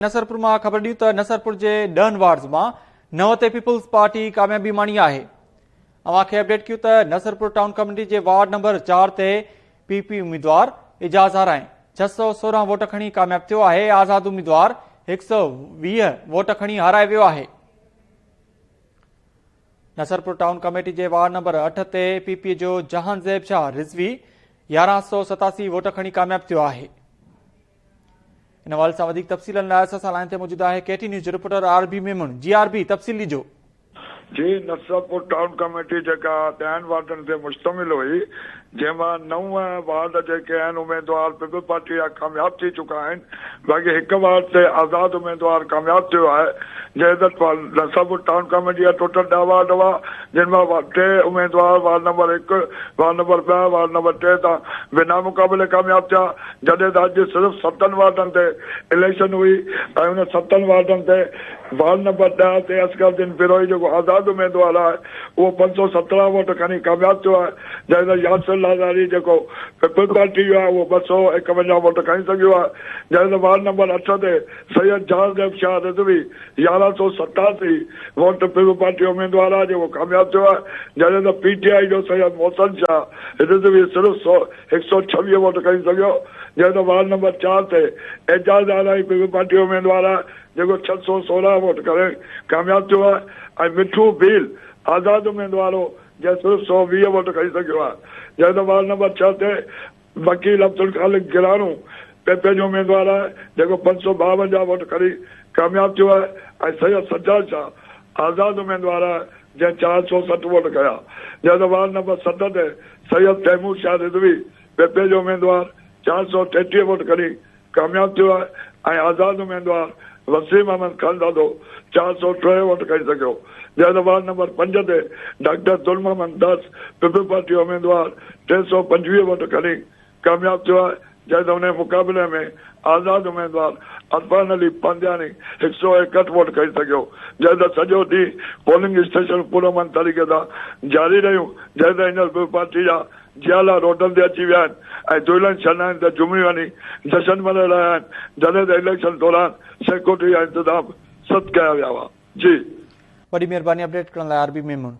नसरपुर में खबर दी तो नसरपुर के 10 वार्ड्स में 9 ते पीपल्स पार्टी कामयाबी माणी है। अवां खे अपडेट किया तो नसरपुर टाउन कमेटी के वार्ड नंबर 4 ते पीपी उम्मीदवार एजाज आराए 616 वोट खणी कामयाब थियो है। आजाद उम्मीदवार 120 वोट खणी हाराए वियो है। नसरपुर टाउन कमेटी के वार्ड नंबर 8 ते पीपी जो जहानज़ेब शाह रिजवी 1187 वोट खणी कामयाब थियो है। इन हवाले से अधिक तफसील लाइन ते मौजूद है केटी न्यूज़ रिपोर्टर आरबी मेमन। जी आरबी तफसील ॾिजो। जी नसरपुर टाउन कमेटी जेका 10 वार्डन ते मुश्तमिल हुई जैमां 9 वार्ड जेके आहिनि उम्मीदवार पीपल पार्टी जा कामयाब थी चुका आहिनि। बाक़ी हिकु वार्ड ते आज़ाद उम्मीदवार कामयाब थियो आहे। जंहिं नसरपुर टाउन कमेटी जा टोटल 10 वार्ड हुआ जिनमां 3 उम्मीदवार ward number 1 ward number 2 ward number 3 तां बिना मुक़ाबले कामयाब थिया। जॾहिं त अॼु सिर्फ़ु 7 वार्डनि ते इलेक्शन हुई ऐं उन 7 वार्डनि ते वार्ड नंबर 10 ते असगरुद्दीन बिरोही जेको आज़ाद उम्मीदवार आहे उहो 517 वोट खणी कामयाब थियो आहे। जंहिं त यासिर लाज़ारी जेको पीपल पार्टी जो आहे उहो 251 वोट खणी सघियो आहे। जंहिं त वार्ड नंबर 8 ते सैयद जहानज़ेब शाह रिजवी 1187 वोट पीपल पार्टी उम्मीदवार आहे जेको कामयाब थियो आहे। जंहिं त पीटीआई जो सैयद मोहसिन शाह रिजवी सिर्फ़ु 126 वोट खणी सघियो। जंहिं त वार्ड नंबर 4 ते एजाज आराई पीपल पार्टी उम्मीदवार आहे जेको 616 वोट करे कामयाब थियो आहे। ऐं मिठू भील आज़ाद उम्मीदवार हो जंहिं सिर्फ़ु 120 वोट खणी सघियो आहे। जंहिं त वार्ड नंबर 6 ते वकील अब्दुल खालिक गिरानू पेपे जो उम्मीदवार आहे जेको 552 वोट खणी कामयाब थियो आहे। ऐं सैयद सज्जाद शाह आज़ाद उम्मीदवार आहे जंहिं 460 वोट कया। जंहिं त वार्ड नंबर 7 ते सैयद तैमूर शाह रिजवी पेपे जो उम्मीदवार 433 वोट खणी कामयाब थियो आहे। ऐं आज़ाद उम्मीदवार वसीम अहमद खानदादो 403 वोट खणी सघियो। जंहिं त वार्ड नंबर 5 ते डॉक्टर दुल मोहम्मद दास पीपल पार्टी उम्मीदवार 325 वोट खणी कामयाब थियो आहे। जंहिं त उन मुक़ाबले में आज़ाद उम्मीदवार अरफान अली पांडियानी 161 वोट खणी सघियो। जंहिं त सॼो ॾींहुं पोलिंग स्टेशन पुरअमन तरीक़े सां जारी रहियूं। जंहिं त हींअर पीपल पार्टी जा जियाला रोडनि ते अची विया आहिनि ऐं दुहिलनि छॾाइनि ते जुमी वञी जश्न मल्हाए रहिया आहिनि। जॾहिं त इलेक्शन दौरान सिक्योरिटी जा इंतज़ाम सख़्तु कया विया हुआ। जी बड़ी मेहरबानी अपडेट करण लाइ आरबी मेमन।